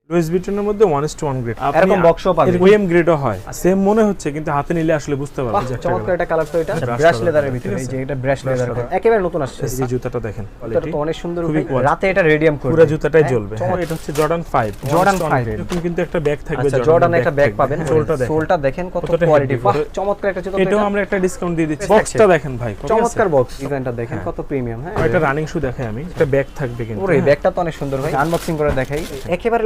Luis ভিটনের মধ্যে 1:1 grade এরকম বক্সও পাবেন, ওএম গ্রেডও হয়, সেম মনে হচ্ছে কিন্তু হাতে নিলে আসলে বুঝতে পারবেন যে একটা চমৎকার একটা কালার। তো এটা ব্রাশ লেদারের ভিতরে, এই যে এটা ব্রাশ লেদার একেবারে নতুন আসছে। এই যে জুতাটা দেখেন, এটা তো অনেক সুন্দর, খুবই রাতে এটা রেডিয়াম করবে, পুরো জুতাটাই জ্বলবে। এটা হচ্ছে জর্ডান 5, জর্ডান 5 এরকম কিন্তু একটা ব্যাগ থাকবে, আচ্ছা জর্ডানের একটা ব্যাগ পাবেন। সোলটা দেখেন কত কোয়ালিটি, বাহ চমৎকার একটা জুতা। এটাও আমরা একটা ডিসকাউন্ট দিয়ে দিচ্ছি। বক্সটা দেখেন ভাই, চমৎকার বক্স, ডিজাইনটা দেখেন কত প্রিমিয়াম। হ্যাঁ এটা রানিং শু দেখাই আমি, একটা ব্যাগ থাকবে কিন্তু পুরো এই ব্যাগটা তো অনেক সুন্দর ভাই, আনবক্সিং করে দেখাই। একেবারে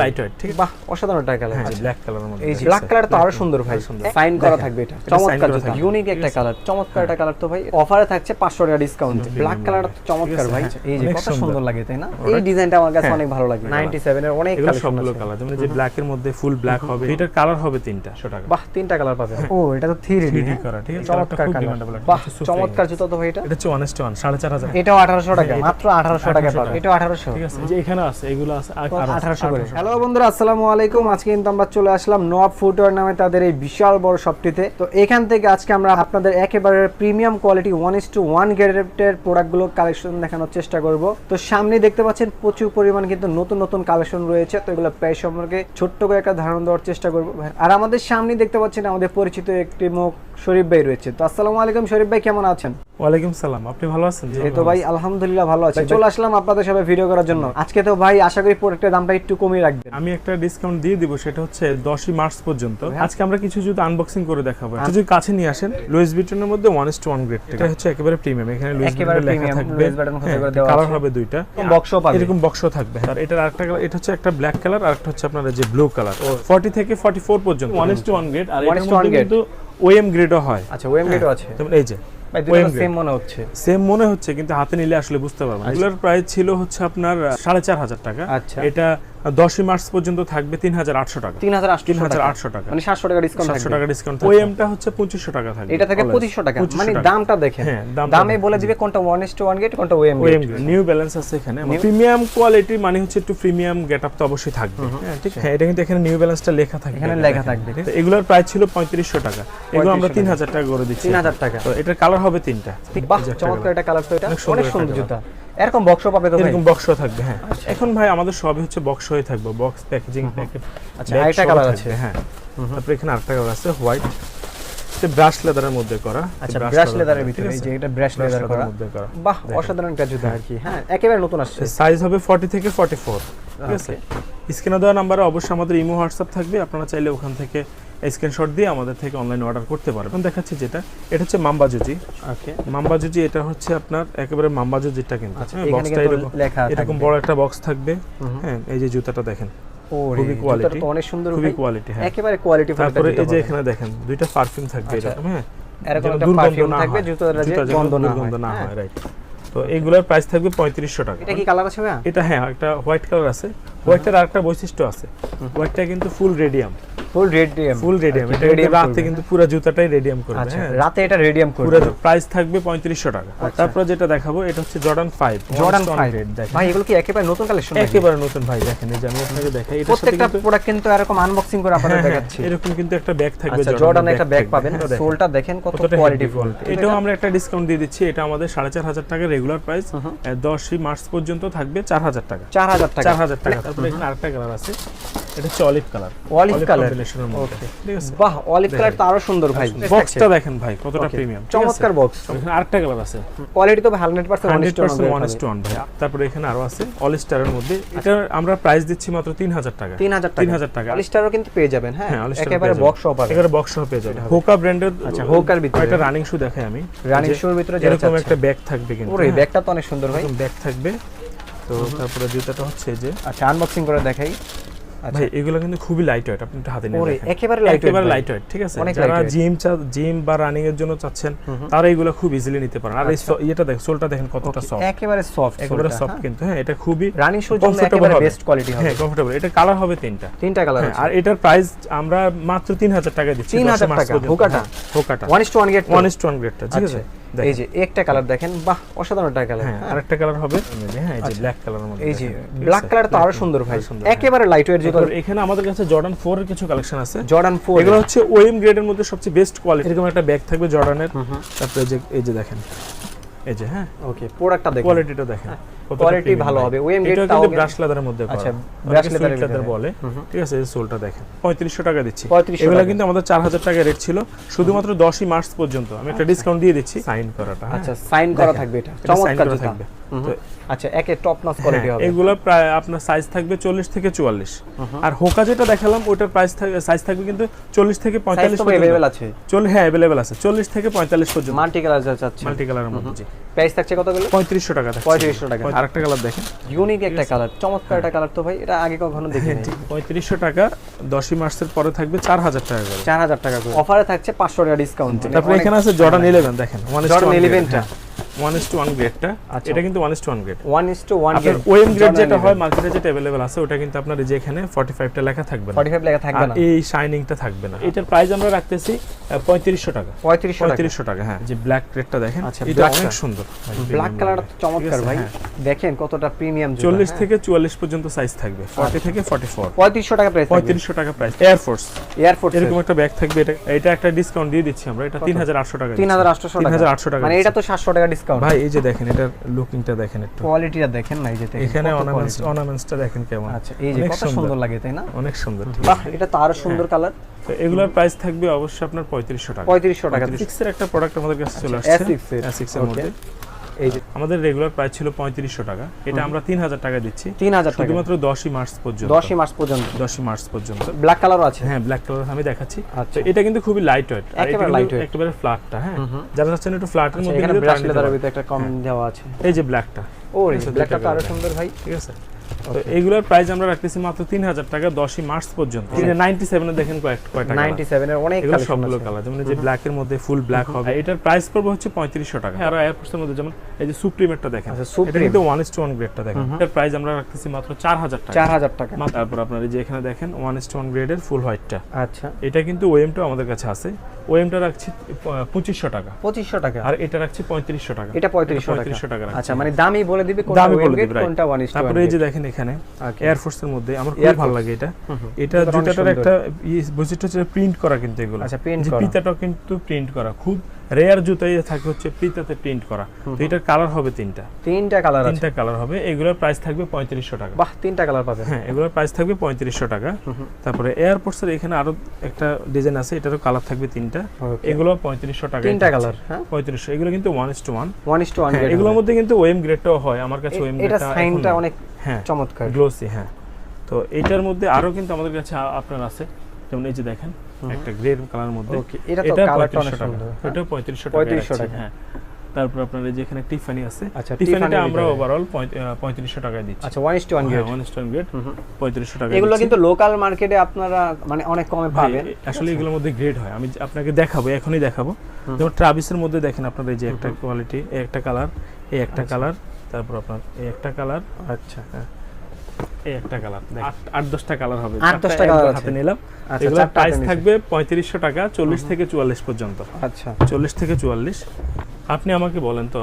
লাইট ওয়েট, ঠিক বাহ অসাধারণ একটা কালার। ব্ল্যাক কালারের মধ্যে, এই যে ব্ল্যাক কালার তো আরো সুন্দর ভাই, সাইন করা থাকবে। এটা চমৎকার জুতা, ইউনিক একটা কালার, চমৎকার একটা কালার। তো ভাই অফারে থাকছে 500 টাকা ডিসকাউন্ট। ব্ল্যাক কালারটা তো চমৎকার ভাই, এই যে কত সুন্দর লাগে তাই না? এই ডিজাইনটা আমার কাছে অনেক ভালো লাগে। 97 এর অনেক কালেকশন সবগুলো কালার, যেমন যে ব্ল্যাক এর মধ্যে ফুল ব্ল্যাক হবে, এটার কালার হবে 3টা। টাকা, বাহ 3টা কালার পাবে। ও এটা তো 3D করা, ঠিক আছে, চমৎকার কালার, বাহ চমৎকার জুতা তো ভাই। এটা হচ্ছে 1:1 4500, এটাও 1800 টাকা, মাত্র 1800 টাকা পাবে। এটাও 1800, ঠিক আছে। যে এখানে আছে, এগুলো আছে 1800 করে। হ্যালো বন্ধুরা, আসসালামু আলাইকুম। আজকে কিন্তু আমরা চলে আসলাম নওয়াব ফুটওয়্যার নামে তাদের এই বিশাল বড় শপটিতে। তো এখান থেকে আজকে আমরা আপনাদের একেবারে প্রিমিয়াম কোয়ালিটি 1:1 গ্রেডের প্রোডাক্টগুলো কালেকশন দেখানোর চেষ্টা করব। তো সামনে দেখতে পাচ্ছেন প্রচুর পরিমাণ কিন্তু নতুন নতুন কালেকশন রয়েছে। তো এগুলো প্রাইস সম্পর্কে ছোট্ট করে একটা ধারণা দেওয়ার চেষ্টা করব। আর আমাদের সামনে দেখতে পাচ্ছেন আমাদের পরিচিত একটি মুখ শরীফ ভাই রয়েছে। তো আসসালামু আলাইকুম শরীফ ভাই, কেমন আছেন? ওয়ালাইকুম সালাম, আপনি ভালো আছেন? এই তো ভাই আলহামদুলিল্লাহ ভালো আছি। চলে আসলাম আপনাদের সাথে ভিডিও করার জন্য। আজকে তো ভাই আশা করি প্রোডাক্টের দামটা একটু কমিয়ে রাখবেন। আমি একটা ডিসকাউন্ট দিয়ে দিব, সেটা হচ্ছে 10ই মার্চ পর্যন্ত। আজকে আমরা কিছু জুতা আনবক্সিং করে দেখাবো। যদি কাছে নিয়ে আসেন, লুইস ভিটনের মধ্যে 1:1 গ্রেড, এটা হচ্ছে একেবারে প্রিমিয়াম। এখানে লুইস ভিটন লেখা থাকবে, কালার হবে 2টা, বক্সও পাবে, এরকম বক্সও থাকবে। আর এটার আরেকটা কালার, এটা হচ্ছে একটা ব্ল্যাক কালার, আর একটা হচ্ছে আপনার যে ব্লু কালার। 40 থেকে 44 পর্যন্ত 1:1 গ্রেড, আর এর মধ্যে কিন্তু ওএম গ্রেডও হয়। আচ্ছা ওএম গ্রেডও আছে, যেমন এই যে ভাই দুটো সেম মনে হচ্ছে, সেম মনে হচ্ছে কিন্তু হাতে নিলে আসলে বুঝতে পারবেন। এগুলোর প্রাইস ছিল হচ্ছে আপনার 4500 টাকা। আচ্ছা এটা 10ই মার্চ পর্যন্ত থাকবে 3800 টাকা। 3800 টাকা, মানে 700 টাকা ডিসকাউন্ট থাকবে। 700 টাকা ডিসকাউন্ট। ওএমটা হচ্ছে 2500 টাকা থাকবে, এটা থেকে 2500 টাকা। মানে দামটা দেখেন, দামে বলে দিবে কোনটা 1:1 গ্রেড কোনটা ওএম গ্রেড। নিউ ব্যালেন্স আছে এখানে, প্রিমিয়াম কোয়ালিটি মানে হচ্ছে একটু প্রিমিয়াম গেটআপ তো অবশ্যই থাকবে। হ্যাঁ ঠিক আছে, এটা কিন্তু এখানে নিউ ব্যালেন্সটা লেখা থাকবে, এখানে লেখা থাকবে। এগুলোর প্রাইস ছিল 3500 টাকা, এগুলো আমরা 3000 টাকা করে দিচ্ছি। 3000 টাকা। তো এটার কালার হবে 3টা। বাহ চমৎকার একটা কালার। তো এটা অনেক সুন্দর জুতা, এরকম বক্সও পাবে তো ভাই? এরকম বক্সও থাকবে, হ্যাঁ। এখন ভাই আমাদের সবই হচ্ছে বক্স হয়ে থাকবে, বক্স প্যাকেজিং প্যাকেট। আচ্ছা আরেকটা কালার আছে, হ্যাঁ। তারপর এখানে আরেকটা কালার আছে হোয়াইট, এটা ব্রাশ লেদারের মধ্যে করা। আচ্ছা ব্রাশ লেদারের ভিতরে, এই যে এটা ব্রাশ লেদার করা, বাহ অসাধারণ একটা জুতা আর কি। হ্যাঁ একেবারে নতুন আসছে। সাইজ হবে 40 থেকে 44, ঠিক আছে। স্ক্রিনে দেওয়া নম্বরে অবশ্যই আমাদের ইমো হোয়াটসঅ্যাপ থাকবে, আপনারা চাইলে ওখান থেকে স্ক্রিনশট দিয়ে আমাদের থেকে অনলাইনে অর্ডার করতে পারবেন। এখন দেখাচ্ছি যেটা, এটা হচ্ছে মাম্বা জুজি। ওকে মাম্বা জুজি, এটা হচ্ছে আপনার একেবারে মাম্বা জুজিটা কিন্তু। বক্সটা এরকম বড় একটা বক্স থাকবে। হ্যাঁ এই যে জুতাটা দেখেন, খুবই কোয়ালিটি, তো অনেক সুন্দর, খুবই কোয়ালিটি। হ্যাঁ একেবারে কোয়ালিটি। তারপরে এই যে এখানে দেখেন দুইটা পারফিউম থাকবে এরকম। হ্যাঁ এরকম একটা পারফিউম থাকবে, জুতার যে গন্ধ না হয়। রাইট। তো এইগুলোর প্রাইস থাকবে 3500 টাকা। এটা কি কালার আছে ভাই? এটা হ্যাঁ একটা হোয়াইট কালার আছে। হোয়াইটের আরেকটা বৈশিষ্ট্য আছে, হোয়াইটটা কিন্তু ফুল রেডিয়াম। এটা রাতে কিন্তু পুরো জুতাটাই রেডিয়াম করবে। আচ্ছা রাতে এটা রেডিয়াম করবে। পুরো প্রাইস থাকবে 3500 টাকা। তারপর যেটা দেখাবো, এটা হচ্ছে জর্ডান 5। ভাই এগুলো কি একেবারে নতুন কালেকশন? একেবারে নতুন ভাই, দেখেন এই যে আমি আপনাকে দেখাই, এটা প্রত্যেকটা প্রোডাক্ট কিন্তু এরকম আনবক্সিং করে আপনাদের দেখাচ্ছি। এরকম কিন্তু একটা ব্যাগ থাকবে, আচ্ছা জর্ডান একটা ব্যাগ পাবেন। সোলটা দেখেন কত কোয়ালিটি ফুল। এটাও আমরা একটা ডিসকাউন্ট দিয়ে দিচ্ছি, এটা আমাদের 4500 টাকা রেগুলার প্রাইস, 10ই মার্চ পর্যন্ত থাকবে 4000 টাকা। 4000 টাকা। তারপর এখানে আরেকটা কালার আছে, এটা হচ্ছে অলিভ কালার। কম্বিনেশনের মধ্যে, ঠিক আছে। বাহ অলিভ কালার তো আরো সুন্দর ভাই। বক্সটা দেখেন ভাই কতটা প্রিমিয়াম, চমৎকার বক্স। এখানে আরেকটা কালার আছে, কোয়ালিটি তো 100% 1:1 ভাই। তারপরে এখানে আরো আছে অল স্টারের মধ্যে, এটা আমরা প্রাইস দিচ্ছি মাত্র 3000 টাকা। 3000 টাকা। অল স্টারও কিন্তু পেয়ে যাবেন। হ্যাঁ একেবারে বক্স অফার, একেবারে বক্স অফ পেয়ে যাবেন। হোকা ব্র্যান্ডের। আচ্ছা হোকার ভিতরে একটা রানিং শু দেখাই আমি, রানিং শুর ভিতরে এরকম একটা ব্যাগ থাকবে কিন্তু। পুরো এই ব্যাগটা তো অনেক সুন্দর ভাই, ব্যাগ থাকবে। তো তারপরে জুতাটা হচ্ছে যে, আচ্ছা আনবক্সিং করে দেখাই। ভাই এগুলো কিন্তু খুবই লাইট ওয়েট, আপনি হাতে নিয়ে দেখেন, একেবারে লাইট ওয়েট, ঠিক আছে। যারা জিম বা রানিং এর জন্য চাচ্ছেন, তারা এগুলো খুব ইজিলি নিতে পারেন। আর এটা দেখেন, সোলটা দেখেন কতটা সফট, একেবারে সফট, একেবারে সফট কিন্তু। হ্যাঁ এটা খুবই রানিং শুর জন্য একেবারে বেস্ট কোয়ালিটি হবে। হ্যাঁ কমফোর্টেবল। এটা কালার হবে 3টা কালার আছে। আর এটার প্রাইস আমরা মাত্র 3000 টাকা দিচ্ছি। 3000 টাকা হোকাটা 1:1 গ্রেড, 1:1 গ্রেডটা, ঠিক আছে। এই যে একটা কালার দেখেন, বাহ অসাধারণ একটা কালার। হ্যাঁ আরেকটা কালার হবে, হ্যাঁ এই যে ব্ল্যাক কালারের মধ্যে, এই যে ব্ল্যাক কালার তো আরো সুন্দর ভাই, একেবারে লাইট ওয়েট জুতা। এখানে আমাদের কাছে জর্ডান 4 এর কিছু কালেকশন আছে। জর্ডান 4 এগুলো হচ্ছে ওএম গ্রেডের মধ্যে সবচেয়ে বেস্ট কোয়ালিটি। এরকম একটা ব্যাগ থাকবে জর্ডানের। তারপরে এই যে দেখেন, এই যে হ্যাঁ ওকে প্রোডাক্টটা দেখেন, কোয়ালিটিটা দেখেন কোয়ালিটি ভালো হবে। ওএম গ্রেড এটা তাও কিন্তু ব্রাশ লেদারের মধ্যে করা। আচ্ছা, ব্রাশ লেদার বলে। ঠিক আছে, এই সোলটা দেখেন 3500 টাকা দিচ্ছি। 3500 এগুলা কিন্তু আমাদের 4000 টাকা রেট ছিল, শুধুমাত্র 10ই মার্চ পর্যন্ত। আমি একটা ডিসকাউন্ট দিয়ে দিচ্ছি সাইন করাটা। আচ্ছা, সাইন করা থাকবে এটা। চমৎকার জুতা থাকবে। আচ্ছা, একে টপ নচ কোয়ালিটি হবে। এগুলা প্রায় আপনার সাইজ থাকবে 40 থেকে 44। আর হোকা যেটা দেখালাম ওটার প্রাইস সাইজ থাকবে কিন্তু 40 থেকে 45 পর্যন্ত अवेलेबल আছে। হ্যাঁ अवेलेबल আছে 40 থেকে 45 পর্যন্ত। মাল্টি কালার যা চাচ্ছেন, মাল্টি কালারের মধ্যে জি। প্রাইস থাকছে কত গুলো? 3500 টাকা থাকছে। 3500 টাকা। আরেকটা কালার দেখেন, ইউনিক একটা কালার, চমৎকার একটা কালার তো ভাই, এটা আগে কখনো দেখিনি। 3500 টাকা 10ই মার্চের পরে থাকবে 4000 টাকা করে। 4000 টাকা করে অফারে থাকছে, 500 টাকা ডিসকাউন্ট। তারপরে এখানে আছে জর্ডান 11 দেখেন, জর্ডান 11টা 1:1 গ্রেডটা। এটা কিন্তু 1:1 গ্রেড। 1:1 গ্রেড। ওএম গ্রেড যেটা হয় মার্কেটে যেটা अवेलेबल আছে ওটা কিন্তু আপনার এই যে এখানে 45টা লেখা থাকবে না। 45 লেখা থাকবে না। এই শাইনিংটা থাকবে না। এটার প্রাইস আমরা রাখতেছি 3500 টাকা। 3500 টাকা। হ্যাঁ, যে ব্ল্যাক গ্রেডটা দেখেন, আচ্ছা, এটা অনেক সুন্দর। ব্ল্যাক কালারটা তো চমৎকার ভাই, দেখেন কতটা প্রিমিয়াম জুতা। 40 থেকে 44 পর্যন্ত সাইজ থাকবে, 40 থেকে 44। 3500 টাকা প্রাইস। 3500 টাকা প্রাইস। এয়ারফোর্স এয়ারফোর্স এরকম একটা ব্যাগ থাকবে। এটা একটা ডিসকাউন্ট দিয়ে দিচ্ছি আমরা। এটা 3800 টাকা। 3800 টাকা। মানে এটা তো 700 টাকা ডিসকাউন্ট। ভাই এই যে দেখেন, এটার লুকিংটা দেখেন, একটু কোয়ালিটিটা দেখেন না, এই যে দেখেন এখানে অর্নামেন্টসটা দেখেন কেমন। আচ্ছা, এই যে কত সুন্দর লাগে তাই না? অনেক সুন্দর। বাহ, এটা তো আরো সুন্দর কালার। তো এগুলোর প্রাইস থাকবে অবশ্যই আপনার 3500 টাকা। 3500 টাকা। 6 এর একটা প্রোডাক্ট আমাদের কাছে চলে আসছে। S6 এর মধ্যে এই যে আমাদের রেগুলার প্রাইস ছিল 3500 টাকা, এটা আমরা 3000 টাকা দিচ্ছি। 3000 টাকা শুধুমাত্র 10ই মার্চ পর্যন্ত। 10ই মার্চ পর্যন্ত। 10ই মার্চ পর্যন্ত। ব্ল্যাক কালারও আছে। হ্যাঁ, ব্ল্যাক কালার আমি দেখাচ্ছি। আচ্ছা, এটা কিন্তু খুবই লাইট ওয়েট, আর এটা lightweight। একেবারে ফ্ল্যাটটা। হ্যাঁ, যারা চাচ্ছেন একটু ফ্ল্যাটের মধ্যে এখানে নিতে ব্রাশ পারেন। লেদারের ভিতরে একটা কমেন্ট দেওয়া আছে, এই যে ব্ল্যাকটা, ও এই ব্ল্যাকটা তো আরো সুন্দর ভাই। ঠিক আছে। তো এইগুলোর প্রাইস আমরা রাখতেছি মাত্র 3000 টাকা 10ই মার্চ পর্যন্ত। 97 এর দেখেন কয়টা 97 এর অনেক কালার, সবগুলো কালার, যেমন যে ব্ল্যাক এর মধ্যে ফুল ব্ল্যাক হবে। এটার প্রাইস পড়বে হচ্ছে 3500 টাকা। আর এয়ারফোর্সের মধ্যে যেমন এই যে সুপ্রিমেরটা দেখেন, এটা কিন্তু 1:1 গ্রেডটা দেখেন। এটার প্রাইস আমরা রাখতেছি মাত্র 4000 টাকা। 4000 টাকা। তারপর আপনার এই যে এখানে দেখেন 1:1 গ্রেডের ফুল হোয়াইটটা। আচ্ছা, এটা কিন্তু ওএমটা আমাদের কাছে আছে। ওএমটা রাখছি 2500 টাকা। 2500 টাকা। আর এটা রাখছি 3500 টাকা। এটা 3500 টাকা। আচ্ছা, মানে দামই বলে দিবে কোনটা ওয়েম গ্রেড কোনটা 1:1। তারপরে এই যে দেখেন এখানে এয়ারফোর্সের মধ্যে আমার খুব ভালো লাগে এটা। এটা জুতাটার একটা বৈশিষ্ট্য হচ্ছে প্রিন্ট করা, কিন্তু এগুলো আচ্ছা, প্রিন্ট করা, ফিতাটাও কিন্তু প্রিন্ট করা। খুব রেয়ার জুতাই থাকে হচ্ছে ফিতাতে প্রিন্ট করা। তো এটার কালার হবে তিনটা কালার হবে। এগুলোর প্রাইস থাকবে 3500 টাকা। বাহ, তিনটা কালার পাবে। হ্যাঁ, এগুলোর প্রাইস থাকবে 3500 টাকা। তারপরে এয়ারফোর্সের এখানে আরো একটা ডিজাইন আছে, এটারও কালার থাকবে তিনটা। এগুলো 3500 টাকা। তিনটা কালার। হ্যাঁ, 3500। এগুলো কিন্তু 1:1 গ্রেড। এগুলোর মধ্যে কিন্তু ওএম গ্রেডটাও হয় আমার কাছে। ওএম গ্রেডটা এটা সাইনটা অনেক চমৎকার, গ্লোসি। হ্যাঁ, তো এটার মধ্যে আরো কিন্তু আমাদের কাছে আপনার আছে, যেমন এই যে দেখেন একটা গ্রে কালারের মধ্যে। এটা তো কালারটা অনেক সুন্দর। এটা 3500 টাকা। হ্যাঁ, তারপর আপনার এই যে এখানে টিফানি আছে। টিফানিটা আমরা ওভারঅল 3500 টাকায় দিচ্ছি। আচ্ছা, 1:1 গ্রেড। 1:1 গ্রেড 3500 টাকা। এগুলো কিন্তু লোকাল মার্কেটে আপনারা মানে অনেক কমে পাবেন। আসলে এগুলোর মধ্যে গ্রেড হয়, আমি আপনাকে দেখাবো, এখনই দেখাবো। যেমন ট্রাভিসের মধ্যে দেখেন আপনার এই যে একটা কোয়ালিটি, এই একটা কালার, এই একটা কালার, তারপর আপনার এই একটা কালার। আচ্ছা, এই একটা কালার, 8-10টা কালার হবে। 8-10টা কালার হাতে নিলাম। আচ্ছা, এগুলোর প্রাইস থাকবে 3500 টাকা 40 থেকে 44 পর্যন্ত। আচ্ছা, 40 থেকে 44। আপনি আমাকে বলেন তো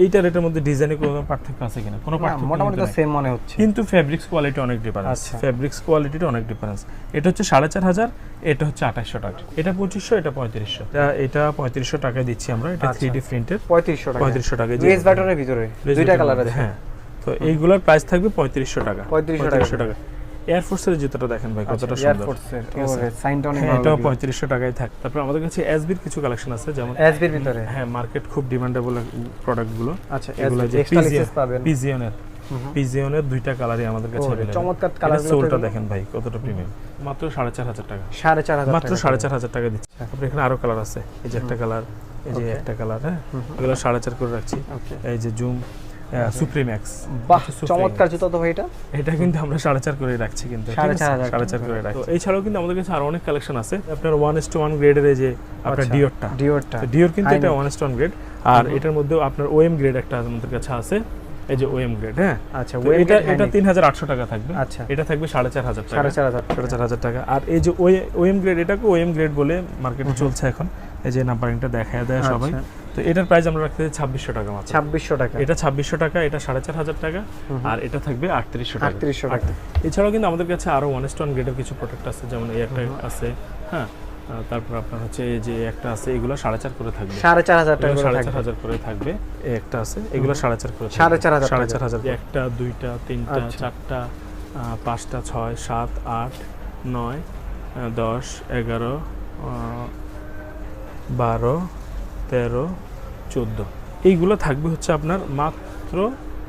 এইটার রেটের মধ্যে ডিজাইনে কোনো পার্থক্য আছে কিনা? কোনো পার্থক্য মোটামুটি তো সেম মনে হচ্ছে, কিন্তু ফেব্রিক্স কোয়ালিটি অনেক ডিফারেন্স। ফেব্রিক্স কোয়ালিটিতে অনেক ডিফারেন্স। এটা হচ্ছে 4500, এটা হচ্ছে 2800 টাকা। এটা 2500, এটা 3500। এটা 3500 টাকায় দিচ্ছি আমরা। এটা 3D প্রিন্টের 3500 টাকা। ইউএস বাটনের ভিতরে দুইটা কালার আছে। হ্যাঁ, তো এইগুলোর প্রাইস থাকবে 3500 টাকা। 3500 টাকা। এয়ারফোর্সের জুতাটা দেখেন ভাই কতটা সুন্দর। এয়ারফোর্সের ওরে সাইনটা অনেক ভালো। এটাও 3500 টাকায় থাকে। তারপর আমাদের কাছে এসবির কিছু কালেকশন আছে, যেমন এসবির ভিতরে। হ্যাঁ, মার্কেট খুব ডিমান্ডেবল প্রোডাক্ট গুলো। আচ্ছা, এগুলো যে এক্সট্রালিসিস পাবেন। পিজিয়নের দুইটা কালারই আমাদের কাছে अवेलेबल। চমৎকার কালারগুলো। সোলটা দেখেন ভাই কতটা প্রিমিয়াম। মাত্র 4500 টাকা। 4500 মাত্র 4500 টাকা দিচ্ছি। তারপর এখানে আরো কালার আছে, এই যে একটা কালার, এই যে একটা কালার। হ্যাঁ, এগুলো 4500 করে রাখছি। এই যে জুম সুপ্রিম এক্স। বাহ, চমৎকার জুতা তো ভাই এটা। এটা কিন্তু আমরা 4500 করে রাখছি, কিন্তু 4500 করে রাখছি। তো এছাড়াও কিন্তু আমাদের কাছে আরো অনেক কালেকশন আছে। আপনার 1:1 গ্রেডের এই যে আপনার ডিওরটা, ডিওর কিন্তু এটা 1:1 গ্রেড। আর এটার মধ্যে আপনার ওএম গ্রেড একটা আমাদের কাছে আছে, এই যে ওএম গ্রেড। হ্যাঁ, আচ্ছা, এটা 3800 টাকা থাকবে। আচ্ছা, এটা থাকবে 4500 টাকা। 4500 টাকা। আর এই যে ওএম গ্রেড, এটাকে ওএম গ্রেড বলে মার্কেটে চলছে এখন। এই যে নাম্বারিংটা দেখায় দেয় সবাই। তো এটার প্রাইস আমরা রাখতে 2600 টাকা মাত্র। 2600 টাকা। এটা 2600 টাকা, এটা 4500 টাকা। আর এটা থাকবে 3800 টাকা। 3800 টাকা। এছাড়াও কিন্তু আমাদের কাছে আরো 1:1 গ্রেডের কিছু প্রোডাক্ট আছে, যেমন এই একটা আছে। হ্যাঁ, তারপর আপনার হচ্ছে এই যে একটা আছে, এগুলো 4.5 করে থাকবে, 4.5 টাকা করে থাকবে, 4.5 করে থাকবে। এই একটা আছে, এগুলো 4.5 করে থাকবে, 4.5 একটা, দুইটা, তিনটা, চারটা, 5টা, 6, 7, 8, 9, 10, 11, 12, 13, 14, এইগুলো থাকবে হচ্ছে আপনার মাত্র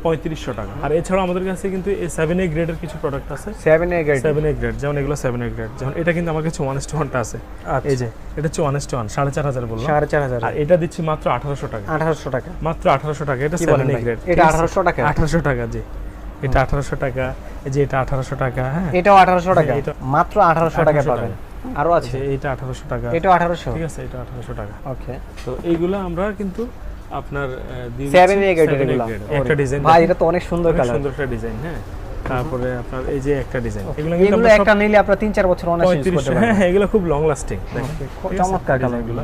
3500 টাকা। আর এছাড়াও আমাদের কাছে কিন্তু এই 7A গ্রেডের কিছু প্রোডাক্ট আছে, 7A গ্রেড, 7A গ্রেড, যেমন এগুলো 7A গ্রেড, যেমন এটা কিন্তু আমার কাছে 1:1টা আছে। এই যে এটা হচ্ছে 1:1, 4.5 বললাম, 4.5, আর এটা দিচ্ছি মাত্র 1800 টাকা, 1800 টাকা, মাত্র 1800 টাকা। এটা 7A গ্রেড, এটা 1800 টাকা, 1800 টাকা, জি এটা 1800 টাকা, এই যে এটা 1800 টাকা, হ্যাঁ এটাও 1800 টাকা, এটা মাত্র 1800 টাকা পাবেন। আরো আছে, এটা 1800 টাকা, এটাও 1800, ঠিক আছে, এটা 1800 টাকা। ওকে, তো এইগুলো আমরা কিন্তু আপনার 7A গ্রেডের এগুলো, একটা ডিজাইন ভাই এটা তো অনেক সুন্দর কালার, সুন্দর একটা ডিজাইন, হ্যাঁ। তারপরে আপনার এই যে একটা ডিজাইন, এগুলো একটা নিলে আপনারা 3-4 বছর অনায়াসে ইউজ করতে পারবেন। হ্যাঁ এগুলো খুব লং লাস্টিং, চমৎকার কালারগুলো।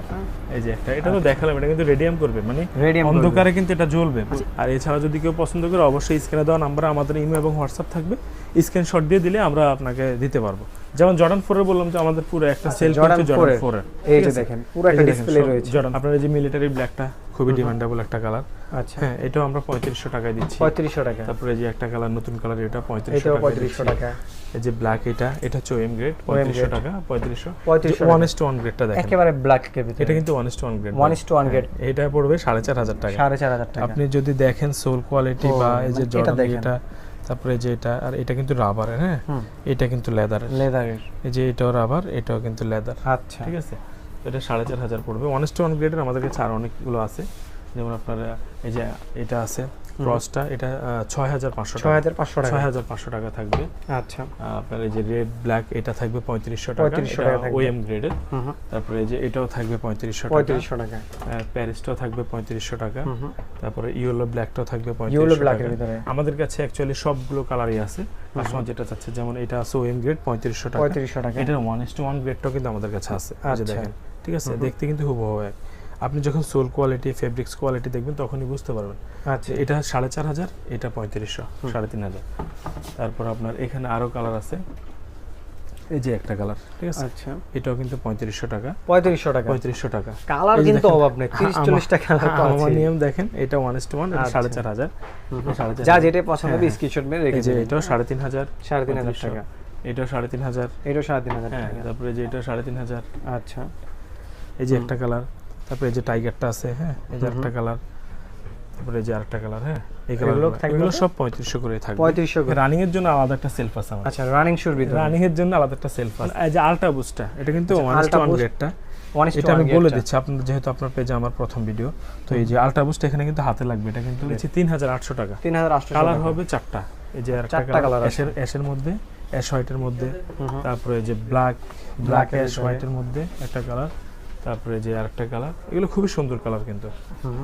এই যে একটা, এটা তো দেখালাম, এটা কিন্তু রেডিয়াম করবে, মানে অন্ধকারে কিন্তু এটা জ্বলবে। আর এছাড়া যদি কেউ পছন্দ করে অবশ্যই স্ক্রিনে দেওয়া নাম্বারে আমাদের ইমেল এবং হোয়াটসঅ্যাপ থাকবে, স্ক্রিনশট দিয়ে দিলে আমরা আপনাকে দিতে পারবো। যেমন জর্ডান 4 এর বললাম যে আমাদের পুরো একটা সেল করছে জর্ডান 4 এর, এই যে দেখেন পুরো একটা ডিসপ্লে রয়েছে জর্ডান। আপনার এই যে মিলিটারি ব্ল্যাকটা খুবই ডিমান্ডেবল একটা কালার, আচ্ছা হ্যাঁ এটাও আমরা 3500 টাকায় দিচ্ছি, 3500 টাকা। তারপরে যে একটা কালার নতুন কালার, এটা 3500 এটাও টাকা, 3500 টাকা। এই যে ব্ল্যাক, এটা হচ্ছে ওএম গ্রেড, 3500 টাকা, 3500 1:1 গ্রেডটা দেখেন, একেবারে ব্ল্যাক কে ভিতরে, এটা কিন্তু 1:1 গ্রেড, 1:1 গ্রেড, এটা পড়বে 4500 টাকা, 4500 টাকা। আপনি যদি দেখেন সোল কোয়ালিটি বা এই যে জর্ডান, এটা তারপরে যে এটা, আর এটা কিন্তু রাবারের, হ্যাঁ এটা কিন্তু লেদারের, এই যে এটাও রাবার, এটাও কিন্তু লেদার, আচ্ছা ঠিক আছে। এটা 4500 পড়বে। 1:1 গ্রেডের আমাদের কাছে আরো অনেকগুলো আছে, যেমন আপনার এই যে এটা আছে ক্রসটা, এটা 6500 টাকা, 6500 টাকা থাকবে। আচ্ছা আপনার এই যে রেড ব্ল্যাক, এটা থাকবে 3500 টাকা, এটা ওএম গ্রেডের। তারপরে এই যে এটাও থাকবে 3500 টাকা, প্যারিসটাও থাকবে 3500 টাকা, তারপরে ইয়েলো ব্ল্যাকটাও থাকবে 3500 টাকা। আমাদের কাছে অ্যাকচুয়ালি সবগুলো কালারই আছে, কাস্টমার যেটা চাচ্ছে, যেমন এটা আছে ওএম গ্রেড 3500 টাকা, এটা 1:1 গ্রেডটাও কিন্তু আমাদের কাছে আছে, এই যে দেখেন, ঠিক আছে, দেখতে কিন্তু হুবহু এক। আপনি যখন সোল কোয়ালিটি, ফেব্রিক্স কোয়ালিটি দেখবেন তখনই বুঝতে পারবেন। আচ্ছা এটা 4500, এটা 3500, 3500। তারপর আপনার এখানে আরো কালার আছে, এই যে একটা কালার, ঠিক আছে, আচ্ছা এটাও কিন্তু 3500 টাকা, 3500 টাকা। কালার কিন্তু অভাব নেই, 30-40 টা কালার তো আছে। নিয়ম দেখেন, এটা 1:1, এটা 4500, যা যেটা পছন্দ হবে স্ক্রিনশট মেরে রেখে দিন। এটাও 3500, 3500 টাকা, এটাও 3500, এটাও 3500 টাকা। তারপরে যে এটা 3500, আচ্ছা এই যে একটা কালার, তারপরে এই যে টাইগারটা আছে, হ্যাঁ এই যে একটা কালার, তারপরে এই যে আরেকটা কালার, হ্যাঁ এই কালারগুলো সব 3500 করে থাকবে, 3500 করে। রানিং এর জন্য আলাদা একটা সেলফ আছে আমাদের। আচ্ছা রানিং শুর ভিতরে রানিং এর জন্য আলাদা একটা সেলফ আছে। এই যে আলট্রা বুস্টটা, এটা কিন্তু 1:1 গ্রেডটা, এটা আমি বলে দিচ্ছি আপনাদের, যেহেতু আপনার পেজে আমার প্রথম ভিডিও, তো এই যে আলট্রা বুস্ট এখানে কিন্তু হাতে লাগবে, এটা কিন্তু হচ্ছে 3800 টাকা, 3800 কালার হবে 4টা। এই যে আরেকটা কালার অ্যাশের মধ্যে, অ্যাশ হোয়াইটের মধ্যে, তারপরে যে ব্ল্যাক অ্যাশ হোয়াইটের মধ্যে একটা কালার, তারপরে যে আরেকটা কালার, এগুলো খুবই সুন্দর কালার কিন্তু,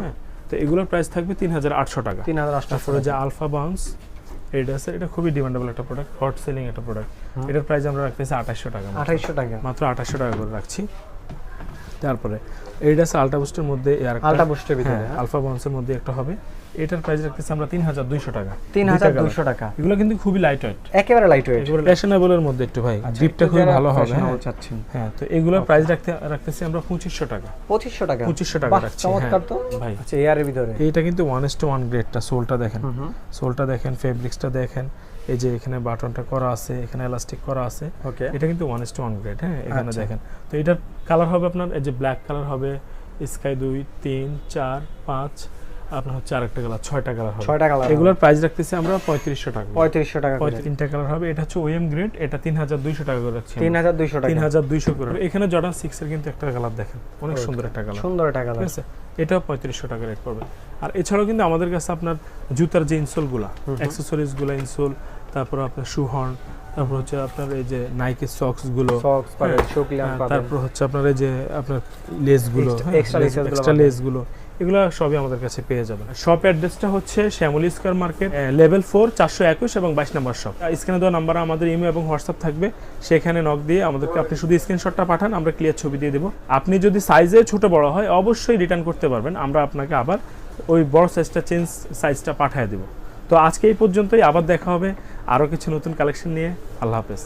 হ্যাঁ। তো এগুলোর প্রাইস থাকবে 3800 টাকা, 3800। তারপরে যে আলফা বাউন্স এটা আছে, এটা খুবই ডিমান্ডেবল একটা প্রোডাক্ট, হট সেলিং একটা প্রোডাক্ট, এটার প্রাইস আমরা রাখতেছি 2800 টাকা, 2800 টাকা, মাত্র 2800 টাকা করে রাখছি। তারপরে এইটা আছে আলট্রা বুস্টের মধ্যে, আলট্রা বুস্টের ভিতরে আলফা বাউন্সের মধ্যে একটা হবে, এটার প্রাইস রাখতেছি আমরা 3200 টাকা, 3200 টাকা। এগুলো কিন্তু খুবই লাইট ওয়েট, একেবারে লাইট ওয়েট, একেবারে ফ্যাশনেবলের মধ্যে একটু ভাই, গ্রিপটা খুবই ভালো হবে, হ্যাঁ। তো এগুলোর প্রাইস রাখতেছি আমরা 2500 টাকা, 2500 টাকা, 2500 টাকা রাখছি, চমৎকার তো ভাই। আচ্ছা এর ভিতরে এইটা কিন্তু 1:1 গ্রেডটা, সোলটা দেখেন, ফেব্রিক্সটা দেখেন, এই যে এখানে বাটনটা করা আছে, এখানে এলাস্টিক করা আছে, ওকে, এটা কিন্তু 1:1 গ্রেড, হ্যাঁ এখানে দেখেন। তো এটার কালার হবে আপনার এই যে ব্ল্যাক কালার হবে, স্কাই 2, 3, 4, 5, আপনার হচ্ছে আরেকটা কালার, 6টা কালার হবে, 6টা কালার। এগুলোর প্রাইস রাখতেছি আমরা 3500 টাকা, 3500 টাকা করে, 3টা কালার হবে। এটা হচ্ছে ওএম গ্রেড, এটা 3200 টাকা করে রাখছি, 3200 টাকা, 3200 করে। এখানে জর্ডান 6 এর কিন্তু একটা কালার দেখেন, অনেক সুন্দর একটা কালার, সুন্দর একটা কালার, ঠিক আছে, এটাও 3500 টাকা রেট পড়বে। আর এছাড়াও কিন্তু আমাদের কাছে আপনার জুতার যে ইনসোলগুলো, অ্যাকসেসরিজগুলো, ইনসোল, তারপর আপনার শু হর্ন, তারপর হচ্ছে আপনার এই যে নাইকের সক্স গুলো, তারপর হচ্ছে আপনার এই যে আপনার লেসগুলো, এক্সট্রা লেসগুলো, এগুলো সবই আমাদের কাছে পেয়ে যাবেন। শপ অ্যাড্রেসটা হচ্ছে শ্যামলী স্কয়ার মার্কেট, লেভেল 4, 421 এবং 22 নম্বর শপ। স্ক্রিনে দেওয়া নাম্বারে আমাদের ইমেল এবং হোয়াটসঅ্যাপ থাকবে, সেখানে নক দিয়ে আমাদেরকে আপনি শুধু স্ক্রিনশটটা পাঠান, আমরা ক্লিয়ার ছবি দিয়ে দেবো। আপনি যদি সাইজে ছোট বড় হয় অবশ্যই রিটার্ন করতে পারবেন, আমরা আপনাকে আবার ওই বড় সাইজটা সাইজটা পাঠিয়ে দেবো। তো আজকে এই পর্যন্তই, আবার দেখা হবে আরও কিছু নতুন কালেকশন নিয়ে। আল্লাহ হাফেজ।